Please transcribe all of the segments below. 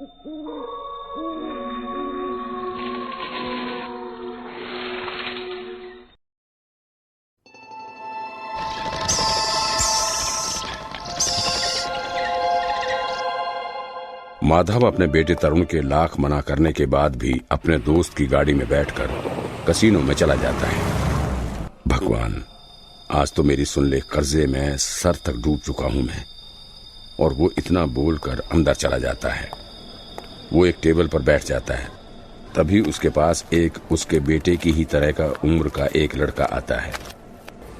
माधव अपने बेटे तरुण के लाख मना करने के बाद भी अपने दोस्त की गाड़ी में बैठकर कसीनो में चला जाता है। भगवान, आज तो मेरी सुन ले, कर्जे में सर तक डूब चुका हूं मैं। और वो इतना बोलकर अंदर चला जाता है। वो एक टेबल पर बैठ जाता है। तभी उसके पास एक उसके बेटे की ही तरह का उम्र का एक लड़का आता है।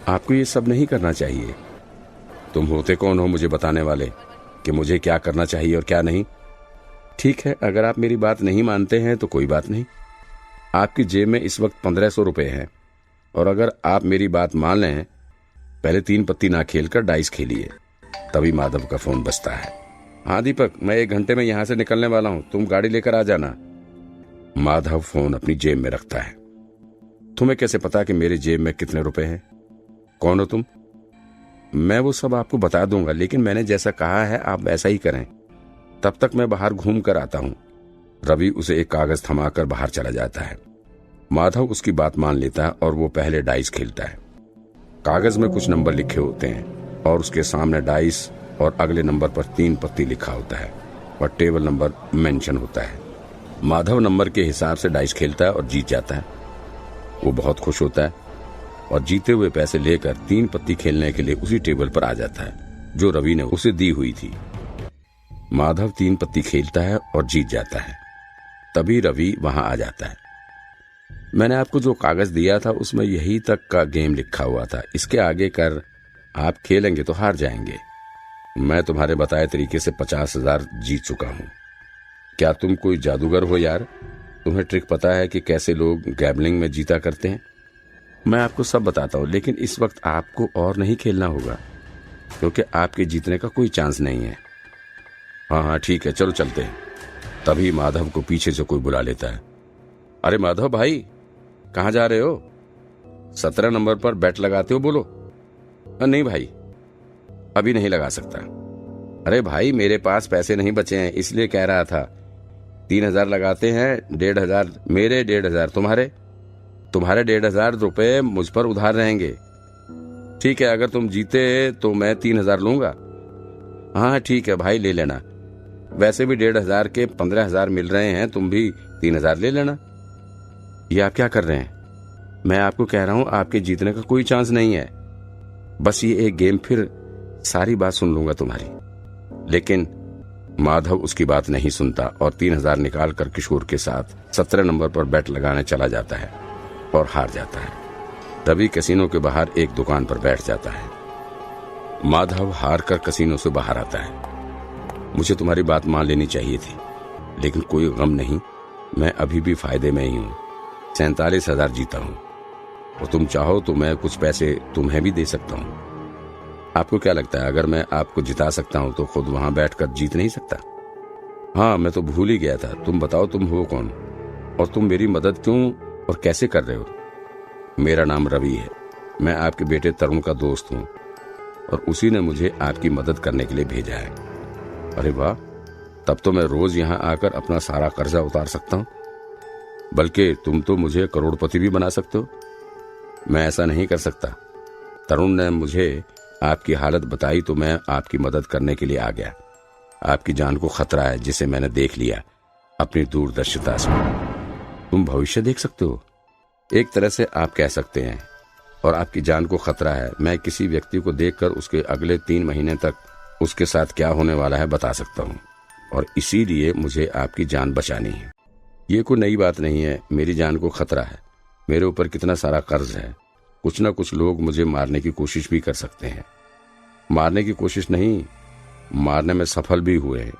आपको ये सब नहीं करना चाहिए। तुम होते कौन हो मुझे बताने वाले कि मुझे क्या करना चाहिए और क्या नहीं? ठीक है, अगर आप मेरी बात नहीं मानते हैं तो कोई बात नहीं। आपकी जेब में इस वक्त 1500 रुपए हैं और अगर आप मेरी बात मान लें, पहले 3 पत्ती ना खेलकर डाइस खेलिए। तभी माधव का फोन बजता है। हाँ दीपक, मैं 1 घंटे में यहां से निकलने वाला हूं, तुम गाड़ी लेकर आ जाना। माधव फोन अपनी जेब में रखता है। तुम्हें कैसे पता कि मेरी जेब में कितने रुपए हैं? कौन हो तुम? मैं वो सब आपको बता दूंगा, लेकिन मैंने जैसा कहा है आप वैसा ही करें। तब तक मैं बाहर घूम कर आता हूं। रवि उसे एक कागज थमाकर बाहर चला जाता है। माधव उसकी बात मान लेता है और वो पहले डाइस खेलता है। कागज में कुछ नंबर लिखे होते हैं और उसके सामने डाइस और अगले नंबर पर 3 पत्ती लिखा होता है और टेबल नंबर मेंशन होता है। माधव नंबर के हिसाब से डाइस खेलता है और जीत जाता है। वो बहुत खुश होता है और जीते हुए पैसे लेकर 3 पत्ती खेलने के लिए उसी टेबल पर आ जाता है जो रवि ने उसे दी हुई थी। माधव 3 पत्ती खेलता है और जीत जाता है। तभी रवि वहां आ जाता है। मैंने आपको जो कागज दिया था उसमें यही तक का गेम लिखा हुआ था। इसके आगे कर आप खेलेंगे तो हार जाएंगे। मैं तुम्हारे बताए तरीके से 50,000 जीत चुका हूं। क्या तुम कोई जादूगर हो यार? तुम्हें ट्रिक पता है कि कैसे लोग गैम्बलिंग में जीता करते हैं? मैं आपको सब बताता हूं, लेकिन इस वक्त आपको और नहीं खेलना होगा क्योंकि आपके जीतने का कोई चांस नहीं है। हाँ ठीक है, चलो चलते हैं। तभी माधव को पीछे से कोई बुला लेता है। अरे माधव भाई, कहाँ जा रहे हो? 17 नंबर पर बेट लगाते हो, बोलो। नहीं भाई, अभी नहीं लगा सकता। अरे भाई, मेरे पास पैसे नहीं बचे हैं इसलिए कह रहा था। 3000 लगाते हैं, 1500 मेरे, 1500 तुम्हारे। तुम्हारे 1500 रुपए मुझ पर उधार रहेंगे। ठीक है, अगर तुम जीते तो मैं 3000 लूंगा। हाँ ठीक है भाई, ले लेना। वैसे भी 1500 के 15,000 मिल रहे हैं, तुम भी 3000 ले लेना। ये आप क्या कर रहे हैं? मैं आपको कह रहा हूं आपके जीतने का कोई चांस नहीं है। बस ये एक गेम, फिर सारी बात सुन लूंगा तुम्हारी। लेकिन माधव उसकी बात नहीं सुनता और 3000 निकाल कर किशोर के साथ 17 नंबर पर बेट लगाने चला जाता है और हार जाता है। तभी कैसीनो के बाहर एक दुकान पर बैठ जाता है। माधव हार कर कैसीनो से बाहर आता है। मुझे तुम्हारी बात मान लेनी चाहिए थी, लेकिन कोई गम नहीं, मैं अभी भी फायदे में ही हूँ। 47,000 जीता हूँ और तुम चाहो तो मैं कुछ पैसे तुम्हें भी दे सकता हूँ। आपको क्या लगता है, अगर मैं आपको जिता सकता हूँ तो खुद वहां बैठकर जीत नहीं सकता? हाँ, मैं तो भूल ही गया था। तुम बताओ, तुम हो कौन और तुम मेरी मदद क्यों और कैसे कर रहे हो? मेरा नाम रवि है। मैं आपके बेटे तरुण का दोस्त हूँ और उसी ने मुझे आपकी मदद करने के लिए भेजा है। अरे वाह, तब तो मैं रोज यहाँ आकर अपना सारा कर्जा उतार सकता हूँ। बल्कि तुम तो मुझे करोड़पति भी बना सकते हो। मैं ऐसा नहीं कर सकता। तरुण ने मुझे आपकी हालत बताई तो मैं आपकी मदद करने के लिए आ गया। आपकी जान को खतरा है जिसे मैंने देख लिया अपनी दूरदर्शिता से। तुम भविष्य देख सकते हो, एक तरह से आप कह सकते हैं। और आपकी जान को खतरा है। मैं किसी व्यक्ति को देखकर उसके अगले 3 महीने तक उसके साथ क्या होने वाला है बता सकता हूँ और इसीलिए मुझे आपकी जान बचानी है। ये कोई नई बात नहीं है। मेरी जान को खतरा है। मेरे ऊपर कितना सारा कर्ज है। कुछ न कुछ लोग मुझे मारने की कोशिश भी कर सकते हैं। मारने की कोशिश नहीं, मारने में सफल भी हुए हैं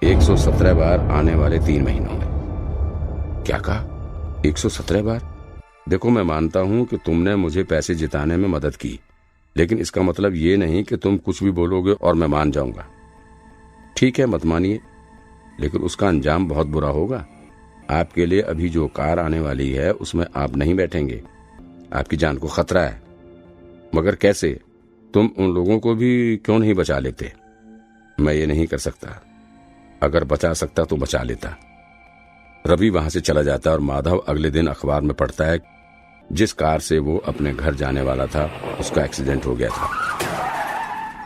117 बार आने वाले 3 महीनों में। क्या कहा? 117 बार? देखो, मैं मानता हूं कि तुमने मुझे पैसे जिताने में मदद की, लेकिन इसका मतलब ये नहीं कि तुम कुछ भी बोलोगे और मैं मान जाऊंगा। ठीक है, मत मानिए, लेकिन उसका अंजाम बहुत बुरा होगा। आपके लिए अभी जो कार आने वाली है उसमें आप नहीं बैठेंगे। आपकी जान को खतरा है। मगर कैसे? तुम उन लोगों को भी क्यों नहीं बचा लेते? मैं ये नहीं कर सकता। अगर बचा सकता तो बचा लेता। रवि वहां से चला जाता और माधव अगले दिन अखबार में पढ़ता है जिस कार से वो अपने घर जाने वाला था उसका एक्सीडेंट हो गया था,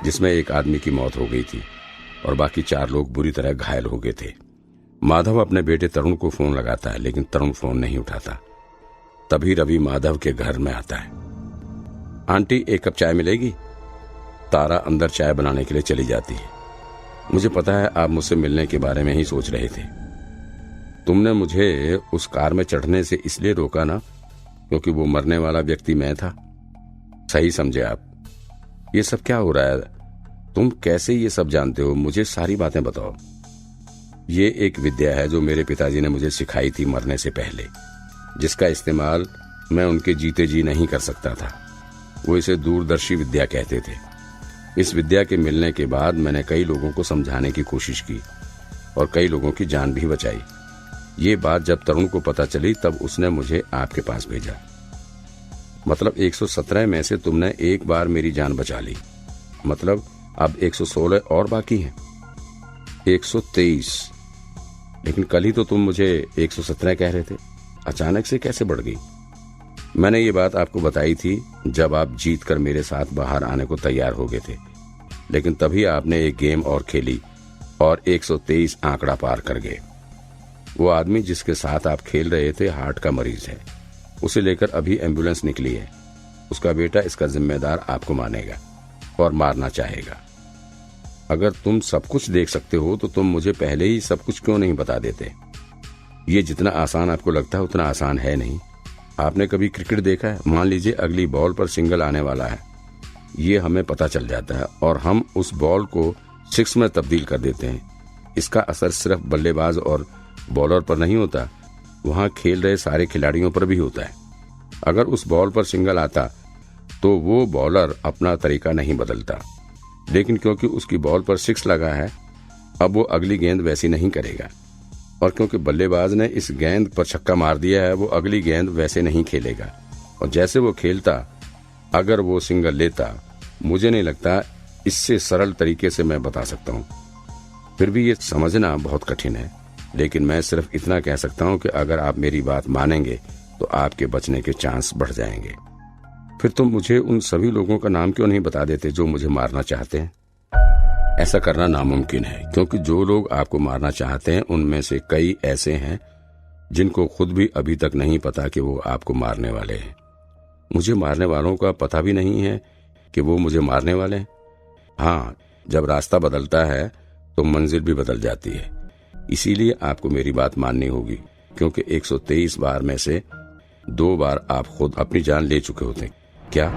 जिसमें एक आदमी की मौत हो गई थी और बाकी 4 लोग बुरी तरह घायल हो गए थे। माधव अपने बेटे तरुण को फोन लगाता है लेकिन तरुण फोन नहीं उठाता। तभी रवि माधव के घर में आता है। आंटी, 1 कप चाय मिलेगी? तारा अंदर चाय बनाने के लिए चली जाती है। मुझे पता है आप मुझसे मिलने के बारे में ही सोच रहे थे। तुमने मुझे उस कार में चढ़ने से इसलिए रोका ना क्योंकि वो मरने वाला व्यक्ति मैं था। सही समझे आप। ये सब क्या हो रहा है? तुम कैसे ये सब जानते हो? मुझे सारी बातें बताओ। ये एक विद्या है जो मेरे पिताजी ने मुझे सिखाई थी मरने से पहले, जिसका इस्तेमाल मैं उनके जीते जी नहीं कर सकता था। वो इसे दूरदर्शी विद्या कहते थे। इस विद्या के मिलने के बाद मैंने कई लोगों को समझाने की कोशिश की और कई लोगों की जान भी बचाई। ये बात जब तरुण को पता चली तब उसने मुझे आपके पास भेजा। मतलब 117 में से तुमने एक बार मेरी जान बचा ली, मतलब अब 116 और बाकी हैं। 123। लेकिन कल ही तो तुम मुझे 117 कह रहे थे, अचानक से कैसे बढ़ गई? मैंने ये बात आपको बताई थी जब आप जीत कर मेरे साथ बाहर आने को तैयार हो गए थे, लेकिन तभी आपने एक गेम और खेली और 123 आंकड़ा पार कर गए। वो आदमी जिसके साथ आप खेल रहे थे हार्ट का मरीज है, उसे लेकर अभी एम्बुलेंस निकली है। उसका बेटा इसका जिम्मेदार आपको मानेगा और मारना चाहेगा। अगर तुम सब कुछ देख सकते हो तो तुम मुझे पहले ही सब कुछ क्यों नहीं बता देते? ये जितना आसान आपको लगता है उतना आसान है नहीं। आपने कभी क्रिकेट देखा है? मान लीजिए अगली बॉल पर सिंगल आने वाला है, ये हमें पता चल जाता है और हम उस बॉल को 6 में तब्दील कर देते हैं। इसका असर सिर्फ बल्लेबाज और बॉलर पर नहीं होता, वहां खेल रहे सारे खिलाड़ियों पर भी होता है। अगर उस बॉल पर सिंगल आता तो वो बॉलर अपना तरीका नहीं बदलता, लेकिन क्योंकि उसकी बॉल पर 6 लगा है अब वो अगली गेंद वैसी नहीं करेगा, और क्योंकि बल्लेबाज ने इस गेंद पर छक्का मार दिया है वो अगली गेंद वैसे नहीं खेलेगा। और जैसे वो खेलता अगर वो सिंगल लेता, मुझे नहीं लगता इससे सरल तरीके से मैं बता सकता हूँ। फिर भी ये समझना बहुत कठिन है, लेकिन मैं सिर्फ इतना कह सकता हूँ कि अगर आप मेरी बात मानेंगे तो आपके बचने के चांस बढ़ जाएंगे। फिर तुम मुझे उन सभी लोगों का नाम क्यों नहीं बता देते जो मुझे मारना चाहते हैं? ऐसा करना नामुमकिन है, क्योंकि जो लोग आपको मारना चाहते हैं उनमें से कई ऐसे हैं जिनको खुद भी अभी तक नहीं पता कि वो आपको मारने वाले हैं। मुझे मारने वालों का पता भी नहीं है कि वो मुझे मारने वाले हैं। हाँ, जब रास्ता बदलता है तो मंजिल भी बदल जाती है। इसीलिए आपको मेरी बात माननी होगी, क्योंकि 123 बार में से 2 बार आप खुद अपनी जान ले चुके होते। क्या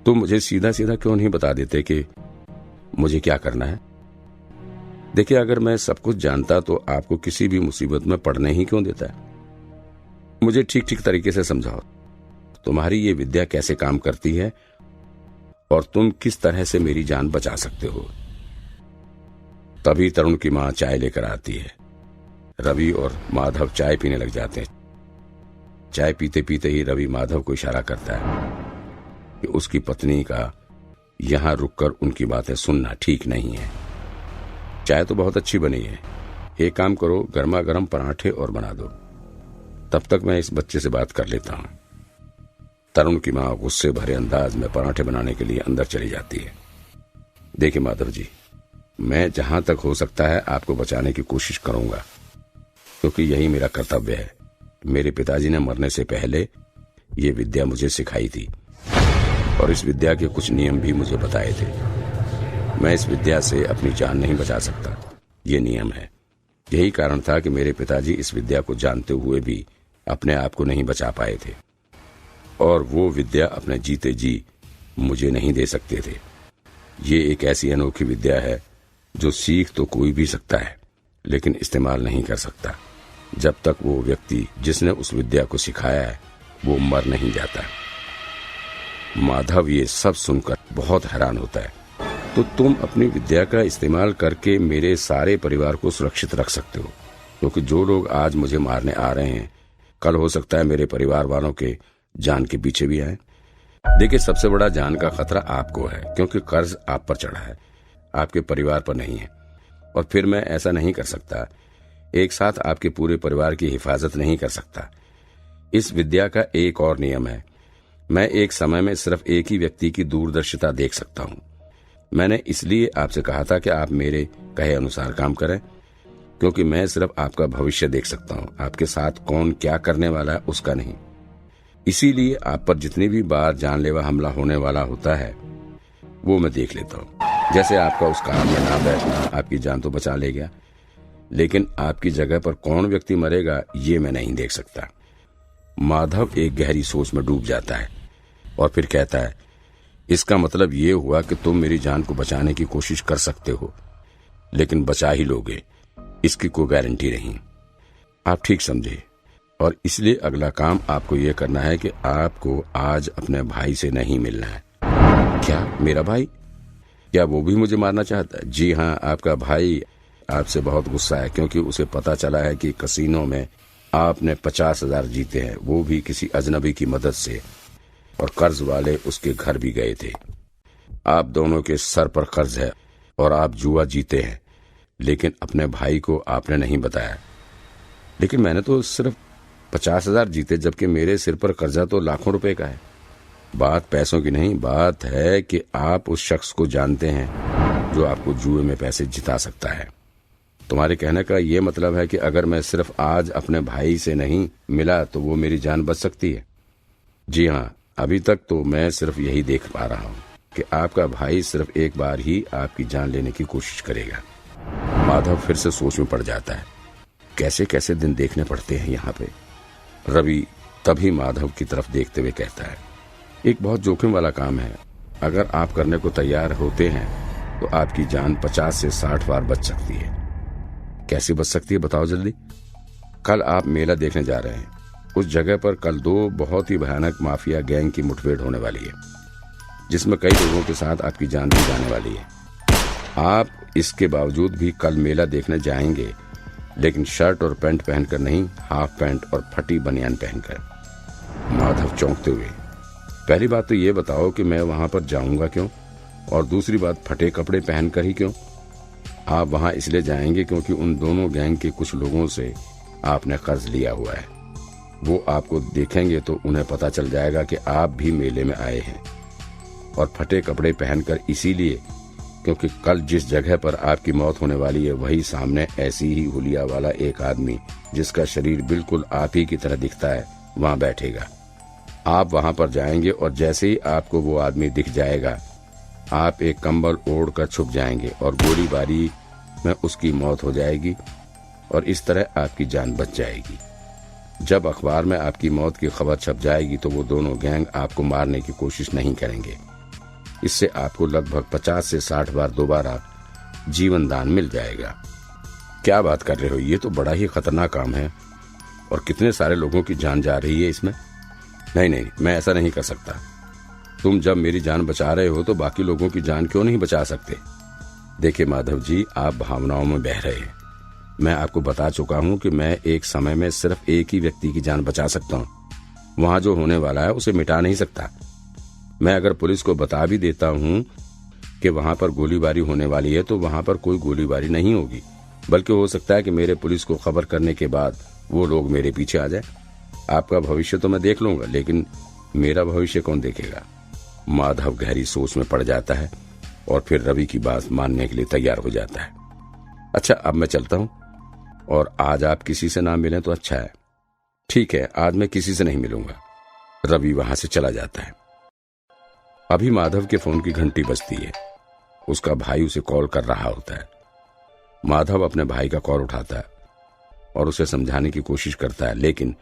तुम मुझे सीधा सीधा क्यों नहीं बता देते कि मुझे क्या करना है? देखिए, अगर मैं सब कुछ जानता तो आपको किसी भी मुसीबत में पड़ने ही क्यों देता है? मुझे ठीक ठीक तरीके से समझाओ, तुम्हारी ये विद्या कैसे काम करती है और तुम किस तरह से मेरी जान बचा सकते हो। तभी तरुण की मां चाय लेकर आती है। रवि और माधव चाय पीने लग जाते हैं। चाय पीते पीते ही रवि माधव को इशारा करता है कि उसकी पत्नी का यहां रुककर उनकी बातें सुनना ठीक नहीं है। चाय तो बहुत अच्छी बनी है, एक काम करो, गर्मा गर्म पराठे और बना दो, तब तक मैं इस बच्चे से बात कर लेता हूं। तरुण की मां गुस्से भरे अंदाज में पराठे बनाने के लिए अंदर चली जाती है। देखिए माधव जी, मैं जहां तक हो सकता है आपको बचाने की कोशिश करूंगा, क्योंकि यही मेरा कर्तव्य है। मेरे पिताजी ने मरने से पहले ये विद्या मुझे सिखाई थी और इस विद्या के कुछ नियम भी मुझे बताए थे। मैं इस विद्या से अपनी जान नहीं बचा सकता, ये नियम है। यही कारण था कि मेरे पिताजी इस विद्या को जानते हुए भी अपने आप को नहीं बचा पाए थे, और वो विद्या अपने जीते जी मुझे नहीं दे सकते थे। ये एक ऐसी अनोखी विद्या है जो सीख तो कोई भी सकता है, लेकिन इस्तेमाल नहीं कर सकता जब तक वो व्यक्ति जिसने उस विद्या को सिखाया है वो मर नहीं जाता। माधव ये सब सुनकर बहुत हैरान होता है। तो तुम अपनी विद्या का इस्तेमाल करके मेरे सारे परिवार को सुरक्षित रख सकते हो, क्योंकि जो लोग आज मुझे मारने आ रहे हैं कल हो सकता है मेरे परिवार वालों के जान के पीछे भी आए। देखिए, सबसे बड़ा जान का खतरा आपको है, क्योंकि कर्ज आप पर चढ़ा है, आपके परिवार पर नहीं है। और फिर मैं ऐसा नहीं कर सकता। एक साथ आपके पूरे परिवार की हिफाजत नहीं कर सकता। इस विद्या का एक और नियम है, मैं एक समय में सिर्फ एक ही व्यक्ति की दूरदर्शिता देख सकता हूँ। मैंने इसलिए आपसे कहा था कि आप मेरे कहे अनुसार काम करें, क्योंकि मैं सिर्फ आपका भविष्य देख सकता हूँ, आपके साथ कौन क्या करने वाला है उसका नहीं। इसीलिए आप पर जितनी भी बार जानलेवा हमला होने वाला होता है वो मैं देख लेता हूँ। जैसे आपका उस कार में ना बैठना आपकी जान तो बचा ले गया, लेकिन आपकी जगह पर कौन व्यक्ति मरेगा ये मैं नहीं देख सकता। माधव एक गहरी सोच में डूब जाता है और फिर कहता है, इसका मतलब ये हुआ कि तुम मेरी जान को बचाने की कोशिश कर सकते हो, लेकिन बचा ही लोगे इसकी कोई गारंटी नहीं। आप ठीक समझे, और इसलिए अगला काम आपको ये करना है कि आपको आज अपने भाई से नहीं मिलना है। क्या मेरा भाई? क्या वो भी मुझे मारना चाहता है? जी हाँ, आपका भाई आपसे बहुत गुस्सा है क्योंकि उसे पता चला है कि कसीनो में आपने 50,000 जीते हैं, वो भी किसी अजनबी की मदद से, और कर्ज वाले उसके घर भी गए थे। आप दोनों के सर पर कर्ज है और आप जुआ जीते हैं, लेकिन अपने भाई को आपने नहीं बताया। लेकिन मैंने तो सिर्फ 50,000 जीते, जबकि मेरे सिर पर कर्जा तो लाखों रुपए का है। बात पैसों की नहीं, बात है कि आप उस शख्स को जानते हैं जो आपको जुए में पैसे जिता सकता है। तुम्हारे कहने का ये मतलब है कि अगर मैं सिर्फ आज अपने भाई से नहीं मिला तो वो मेरी जान बच सकती है? जी हाँ, अभी तक तो मैं सिर्फ यही देख पा रहा हूँ कि आपका भाई सिर्फ एक बार ही आपकी जान लेने की कोशिश करेगा। माधव फिर से सोच में पड़ जाता है, कैसे कैसे दिन देखने पड़ते हैं यहाँ पे। रवि तभी माधव की तरफ देखते हुए कहता है, एक बहुत जोखिम वाला काम है। अगर आप करने को तैयार होते हैं तो आपकी जान 50 से 60 बार बच सकती है। कैसे बच सकती है बताओ जल्दी। कल आप मेला देखने जा रहे हैं, उस जगह पर कल 2 बहुत ही भयानक माफिया गैंग की मुठभेड़ होने वाली है, जिसमें कई लोगों के साथ आपकी जान भी जाने वाली है। आप इसके बावजूद भी कल मेला देखने जाएंगे, लेकिन शर्ट और पैंट पहनकर नहीं, हाफ पैंट और फटी बनियान पहनकर। माधव चौंकते हुए, पहली बात तो ये बताओ कि मैं वहां पर जाऊंगा क्यों, और दूसरी बात फटे कपड़े पहनकर ही क्यों? आप वहां इसलिए जाएंगे क्योंकि उन दोनों गैंग के कुछ लोगों से आपने कर्ज लिया हुआ है। वो आपको देखेंगे तो उन्हें पता चल जाएगा कि आप भी मेले में आए हैं। और फटे कपड़े पहनकर इसीलिए क्योंकि कल जिस जगह पर आपकी मौत होने वाली है वही सामने ऐसी ही हुलिया वाला एक आदमी, जिसका शरीर बिल्कुल आप ही की तरह दिखता है, वहां बैठेगा। आप वहां पर जाएंगे और जैसे ही आपको वो आदमी दिख जाएगा, आप एक कंबल ओढ़ कर छुप जाएंगे और गोलीबारी में उसकी मौत हो जाएगी और इस तरह आपकी जान बच जाएगी। जब अखबार में आपकी मौत की खबर छप जाएगी तो वो दोनों गैंग आपको मारने की कोशिश नहीं करेंगे। इससे आपको लगभग 50 से 60 बार दोबारा जीवन दान मिल जाएगा। क्या बात कर रहे हो, ये तो बड़ा ही खतरनाक काम है, और कितने सारे लोगों की जान जा रही है इसमें। नहीं, मैं ऐसा नहीं कर सकता। तुम जब मेरी जान बचा रहे हो तो बाकी लोगों की जान क्यों नहीं बचा सकते? देखिए माधव जी, आप भावनाओं में बह रहे हैं। मैं आपको बता चुका हूँ कि मैं एक समय में सिर्फ एक ही व्यक्ति की जान बचा सकता हूँ। वहां जो होने वाला है उसे मिटा नहीं सकता। मैं अगर पुलिस को बता भी देता हूँ कि वहां पर गोलीबारी होने वाली है तो वहां पर कोई गोलीबारी नहीं होगी, बल्कि हो सकता है कि मेरे पुलिस को खबर करने के बाद वो लोग मेरे पीछे आ जाए। आपका भविष्य तो मैं देख लूंगा, लेकिन मेरा भविष्य कौन देखेगा? माधव गहरी सोच में पड़ जाता है और फिर रवि की बात मानने के लिए तैयार हो जाता है। अच्छा, अब मैं चलता हूँ, और आज आप किसी से ना मिलें तो अच्छा है। ठीक है, आज मैं किसी से नहीं मिलूंगा। रवि वहां से चला जाता है। अभी माधव के फोन की घंटी बजती है। उसका भाई उसे कॉल कर रहा होता है। माधव अपने भाई का कॉल उठाता है और उसे समझाने की कोशिश करता है, लेकिन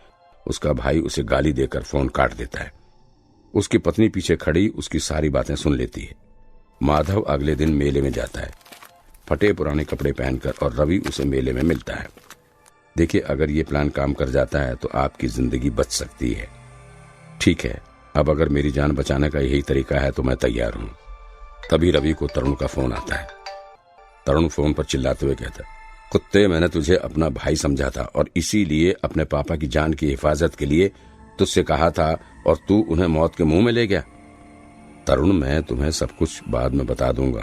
उसका भाई उसे गाली देकर फोन काट देता है। उसकी पत्नी पीछे खड़ी उसकी सारी बातें सुन लेती है। माधव अगले दिन मेले में जाता है, फटे पुराने कपड़े पहनकर, और रवि उसे मेले में मिलता है। देखिए, अगर ये प्लान काम कर जाता है तो आपकी जिंदगी बच सकती है। ठीक है, अब अगर मेरी जान बचाने का यही तरीका है तो मैं तैयार हूँ। तभी रवि को तरुण का फोन आता है। तरुण फोन पर चिल्लाते हुए कहता है, कुत्ते, मैंने तुझे अपना भाई समझा था और इसीलिए अपने पापा की जान की हिफाजत के लिए तुझसे कहा था, और तू उन्हें मौत के मुंह में ले गया। तरुण, मैं तुम्हें सब कुछ बाद में बता दूंगा,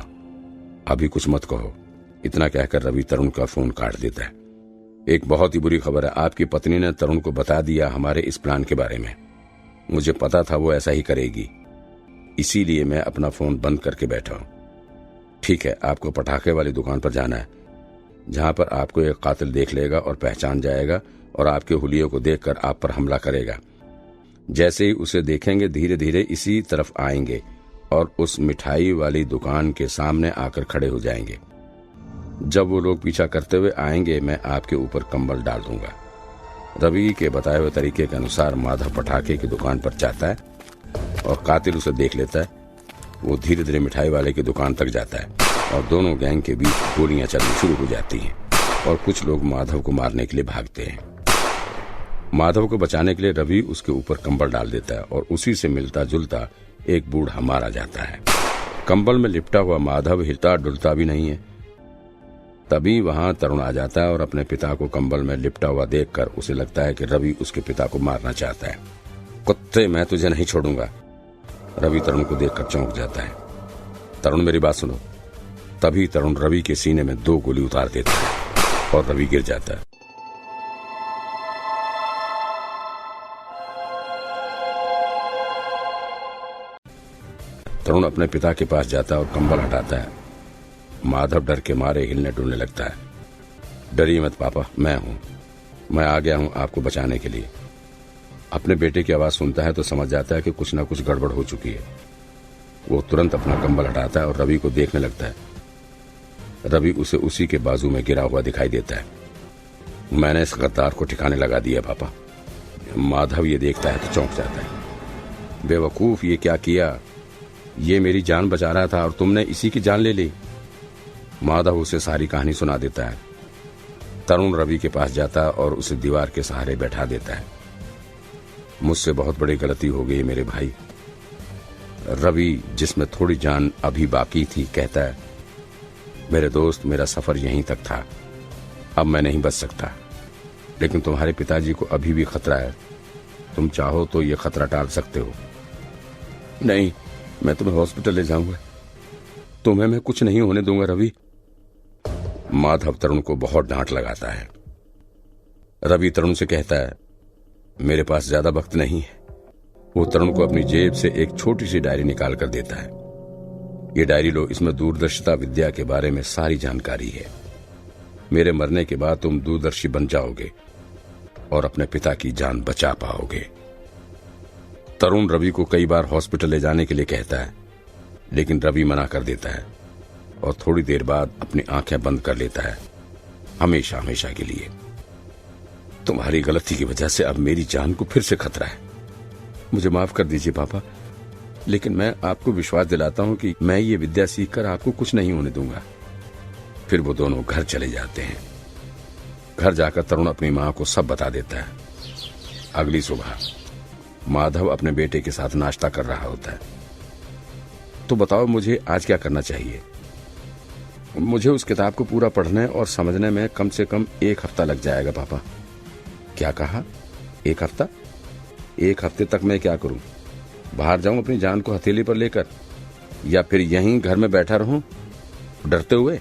अभी कुछ मत कहो। इतना कहकर रवि तरुण का फोन काट देता है। एक बहुत ही बुरी खबर है, आपकी पत्नी ने तरुण को बता दिया हमारे इस प्लान के बारे में। मुझे पता था वो ऐसा ही करेगी, इसीलिए मैं अपना फोन बंद करके बैठा हूं। ठीक है, आपको पटाखे वाली दुकान पर जाना है, जहां पर आपको एक कातिल देख लेगा और पहचान जाएगा और आपके हुलिये को देखकर आप पर हमला करेगा। जैसे ही उसे देखेंगे धीरे धीरे इसी तरफ आएंगे और उस मिठाई वाली दुकान के सामने आकर खड़े हो जाएंगे। जब वो लोग पीछा करते हुए आएंगे मैं आपके ऊपर कंबल डाल दूंगा। रवि के बताए हुए तरीके के अनुसार माधव पटाखे की दुकान पर जाता है और कातिल उसे देख लेता है। वो धीरे धीरे मिठाई वाले की दुकान तक जाता है और दोनों गैंग के बीच गोलियां चलनी शुरू हो जाती हैं और कुछ लोग माधव को मारने के लिए भागते हैं। माधव को बचाने के लिए रवि उसके ऊपर कंबल डाल देता है और उसी से मिलता जुलता एक बूढ़ा मारा जाता है। कंबल में लिपटा हुआ माधव हिलता डुलता भी नहीं है। तभी वहां तरुण आ जाता है और अपने पिता को कंबल में लिपटा हुआ देखकर उसे लगता है कि रवि उसके पिता को मारना चाहता है। कुत्ते, मैं तुझे नहीं छोड़ूंगा। रवि तरुण को देखकर चौंक जाता है। तरुण, मेरी बात सुनो। तभी तरुण रवि के सीने में 2 गोली उतार देता है और रवि गिर जाता है। तरुण अपने पिता के पास जाता है और कंबल हटाता है। माधव डर के मारे हिलने डुलने लगता है। डरिए मत पापा, मैं हूं, मैं आ गया हूं आपको बचाने के लिए। अपने बेटे की आवाज सुनता है तो समझ जाता है कि कुछ न कुछ गड़बड़ हो चुकी है। वो तुरंत अपना कंबल हटाता है और रवि को देखने लगता है। रवि उसे उसी के बाजू में गिरा हुआ दिखाई देता है। मैंने इस गद्दार को ठिकाने लगा दिया पापा। माधव ये देखता है तो चौंक जाता है। बेवकूफ, ये क्या किया? ये मेरी जान बचा रहा था और तुमने इसी की जान ले ली। माधव उसे सारी कहानी सुना देता है। तरुण रवि के पास जाता है और उसे दीवार के सहारे बैठा देता है। मुझसे बहुत बड़ी गलती हो गई मेरे भाई। रवि, जिसमें थोड़ी जान अभी बाकी थी, कहता है, मेरे दोस्त, मेरा सफर यहीं तक था, अब मैं नहीं बच सकता। लेकिन तुम्हारे पिताजी को अभी भी खतरा है, तुम चाहो तो ये खतरा टाल सकते हो। नहीं, मैं तुम्हें हॉस्पिटल ले जाऊंगा, तुम्हें मैं कुछ नहीं होने दूंगा रवि। माधव तरुण को बहुत डांट लगाता है। रवि तरुण से कहता है, मेरे पास ज्यादा वक्त नहीं है। वो तरुण को अपनी जेब से एक छोटी सी डायरी निकाल कर देता है। ये डायरी लो, इसमें दूरदर्शिता विद्या के बारे में सारी जानकारी है। मेरे मरने के बाद तुम दूरदर्शी बन जाओगे और अपने पिता की जान बचा पाओगे। तरुण रवि को कई बार हॉस्पिटल ले जाने के लिए कहता है, लेकिन रवि मना कर देता है और थोड़ी देर बाद अपनी आंखें बंद कर लेता है, हमेशा हमेशा के लिए। तुम्हारी गलती की वजह से अब मेरी जान को फिर से खतरा है। मुझे माफ कर दीजिए पापा, लेकिन मैं आपको विश्वास दिलाता हूं कि मैं ये विद्या सीखकर आपको कुछ नहीं होने दूंगा। फिर वो दोनों घर चले जाते हैं। घर जाकर तरुण अपनी मां को सब बता देता है। अगली सुबह माधव अपने बेटे के साथ नाश्ता कर रहा होता है। तो बताओ, मुझे आज क्या करना चाहिए? मुझे उस किताब को पूरा पढ़ने और समझने में कम से कम 1 हफ्ता लग जाएगा पापा। क्या कहा? 1 हफ्ता? 1 हफ्ते तक मैं क्या करूं? बाहर जाऊं अपनी जान को हथेली पर लेकर, या फिर यहीं घर में बैठा रहूं डरते हुए?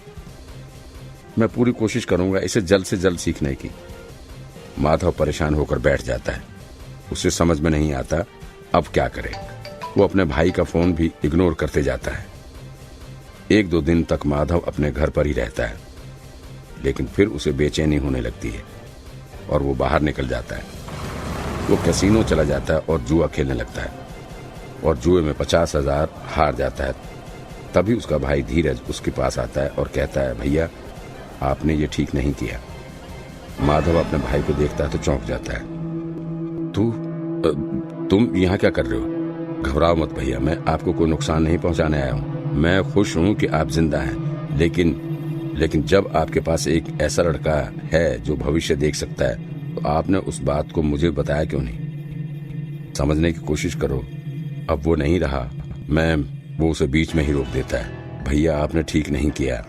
मैं पूरी कोशिश करूंगा इसे जल्द से जल्द सीखने की। माधव परेशान होकर बैठ जाता है। उसे समझ में नहीं आता अब क्या करे। वो अपने भाई का फोन भी इग्नोर करते जाता है। 1-2 दिन तक माधव अपने घर पर ही रहता है, लेकिन फिर उसे बेचैनी होने लगती है और वो बाहर निकल जाता है। वो कैसीनो चला जाता है और जुआ खेलने लगता है और जुए में 50,000 हार जाता है। तभी उसका भाई धीरज उसके पास आता है और कहता है, भैया आपने ये ठीक नहीं किया। माधव अपने भाई को देखता है तो चौंक जाता है। तुम यहाँ क्या कर रहे हो? घबराओ मत भैया, मैं आपको कोई नुकसान नहीं पहुंचाने आया हूँ। मैं खुश हूँ कि आप जिंदा हैं, लेकिन जब आपके पास एक ऐसा लड़का है जो भविष्य देख सकता है, तो आपने उस बात को मुझे बताया क्यों नहीं? समझने की कोशिश करो। अब वो नहीं रहा। वो उसे बीच में ही रोक देता है। भैया आपने ठीक नहीं किया,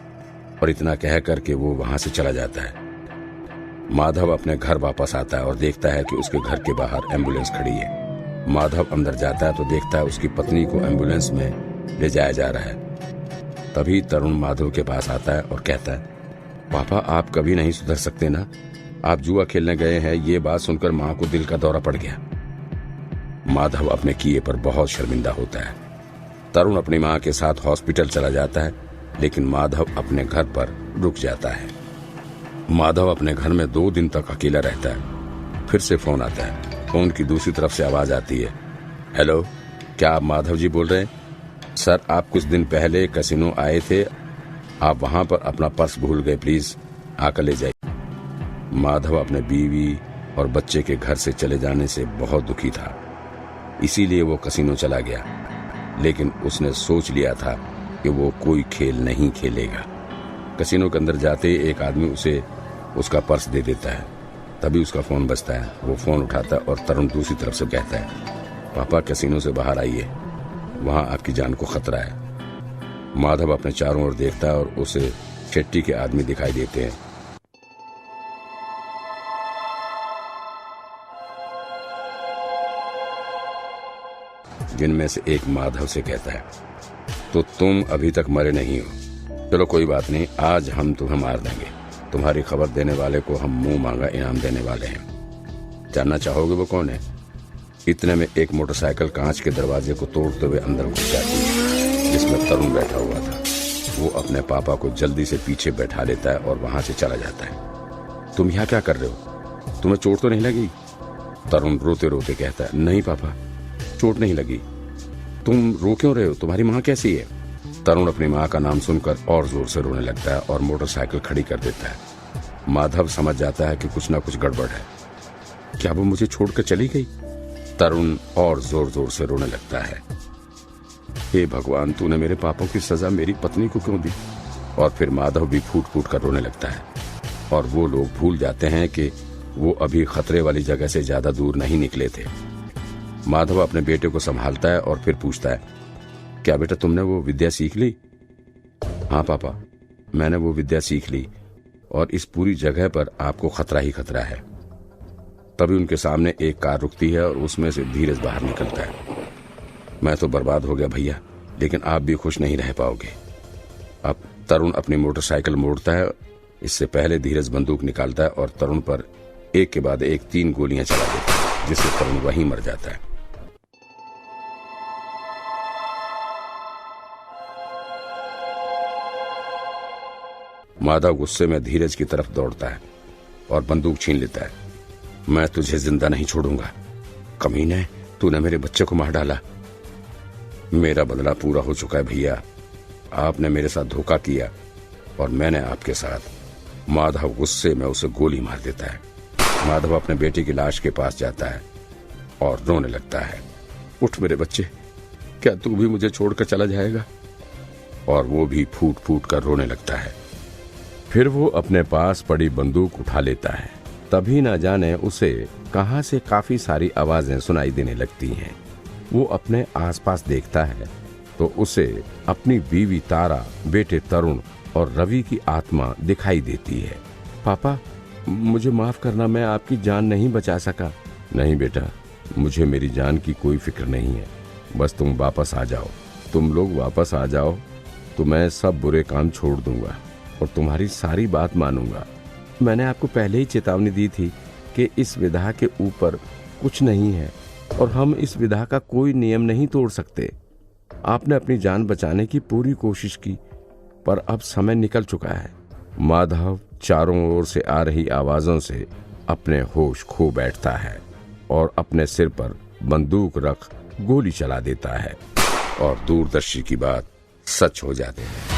और इतना कह करके वो वहां से चला जाता है। माधव अपने घर वापस आता है और देखता है कि उसके घर के बाहर एम्बुलेंस खड़ी है। माधव अंदर जाता है तो देखता है उसकी पत्नी को एम्बुलेंस में ले जाया जा रहा है। तभी तरुण माधव के पास आता है और कहता है, पापा आप कभी नहीं सुधर सकते ना। आप जुआ खेलने गए हैं, ये बात सुनकर माँ को दिल का दौरा पड़ गया। माधव अपने किए पर बहुत शर्मिंदा होता है। तरुण अपनी माँ के साथ हॉस्पिटल चला जाता है, लेकिन माधव अपने घर पर रुक जाता है। माधव अपने घर में 2 दिन तक अकेला रहता है। फिर से फोन आता है। फोन की दूसरी तरफ से आवाज आती है, हेलो, क्या आप माधव जी बोल रहे हैं? सर, आप कुछ दिन पहले कैसीनो आए थे, आप वहां पर अपना पर्स भूल गए, प्लीज आकर ले जाइए। माधव अपने बीवी और बच्चे के घर से चले जाने से बहुत दुखी था, इसीलिए वो कैसीनो चला गया। लेकिन उसने सोच लिया था कि वो कोई खेल नहीं खेलेगा। कैसीनो के अंदर जाते ही एक आदमी उसे उसका पर्स दे देता है। तभी उसका फोन बजता है। वो फोन उठाता है और तरुण दूसरी तरफ से कहता है, पापा कैसीनो से बाहर आइए, वहां आपकी जान को खतरा है। माधव अपने चारों ओर देखता है और उसे शेट्टी के आदमी दिखाई देते हैं। जिनमें से एक माधव से कहता है, तो तुम अभी तक मरे नहीं हो। चलो कोई बात नहीं, आज हम तुम्हें मार देंगे। तुम्हारी खबर देने वाले को हम मुंह मांगा इनाम देने वाले हैं। जानना चाहोगे वो कौन है? इतने में एक मोटरसाइकिल कांच के दरवाजे को तोड़ते हुए अंदर घुस जाती है, जिसमें तरुण बैठा हुआ था। वो अपने पापा को जल्दी से पीछे बैठा लेता है और वहां से चला जाता है। तुम यहाँ क्या कर रहे हो? तुम्हें चोट तो नहीं लगी? तरुण रोते रोते कहता है, नहीं पापा, चोट नहीं लगी। तुम रो क्यों रहे हो? तुम्हारी माँ कैसी है? तरुण अपनी माँ का नाम सुनकर और जोर से रोने लगता है और मोटरसाइकिल खड़ी कर देता है। माधव समझ जाता है कि कुछ ना कुछ गड़बड़ है। क्या वो मुझे छोड़कर चली गई? तरुण और जोर जोर से रोने लगता है। हे भगवान, तूने मेरे पापों की सजा मेरी पत्नी को क्यों दी? और फिर माधव भी फूट फूट कर रोने लगता है और वो लोग भूल जाते हैं कि वो अभी खतरे वाली जगह से ज्यादा दूर नहीं निकले थे। माधव अपने बेटे को संभालता है और फिर पूछता है, क्या बेटा तुमने वो विद्या सीख ली? हाँ पापा, मैंने वो विद्या सीख ली और इस पूरी जगह पर आपको खतरा ही खतरा है। तभी उनके सामने एक कार रुकती है और उसमें से धीरज बाहर निकलता है। मैं तो बर्बाद हो गया भैया, लेकिन आप भी खुश नहीं रह पाओगे। अब तरुण अपनी मोटरसाइकिल मोड़ता है। इससे पहले धीरज बंदूक निकालता है और तरुण पर एक के बाद एक 3 गोलियां चला देता है, जिससे तरुण वहीं मर जाता है। माधव गुस्से में धीरज की तरफ दौड़ता है और बंदूक छीन लेता है। मैं तुझे जिंदा नहीं छोड़ूंगा। कमीने, तूने मेरे बच्चे को मार डाला। मेरा बदला पूरा हो चुका है भैया। आपने मेरे साथ धोखा किया और मैंने आपके साथ। माधव गुस्से में उसे गोली मार देता है। माधव अपने बेटे की लाश के पास जाता है और रोने लगता है। उठ मेरे बच्चे, क्या तू भी मुझे छोड़कर चला जाएगा? और वो भी फूट फूट कर रोने लगता है। फिर वो अपने पास पड़ी बंदूक उठा लेता है। तभी न जाने उसे कहां से काफी सारी आवाजें सुनाई देने लगती हैं। वो अपने आसपास देखता है तो उसे अपनी बीवी तारा, बेटे तरुण और रवि की आत्मा दिखाई देती है। पापा, मुझे माफ करना, मैं आपकी जान नहीं बचा सका। नहीं बेटा, मुझे मेरी जान की कोई फिक्र नहीं है। बस तुम वापस आ जाओ। तुम लोग वापस आ जाओ तो मैं सब बुरे काम छोड़ दूंगा और तुम्हारी सारी बात मानूंगा। मैंने आपको पहले ही चेतावनी दी थी कि इस विधा के ऊपर कुछ नहीं है और हम इस विधा का कोई नियम नहीं तोड़ सकते। आपने अपनी जान बचाने की पूरी कोशिश की, पर अब समय निकल चुका है। माधव चारों ओर से आ रही आवाजों से अपने होश खो बैठता है और अपने सिर पर बंदूक रख गोली चला देता है और दूरदर्शी की बात सच हो जाती है।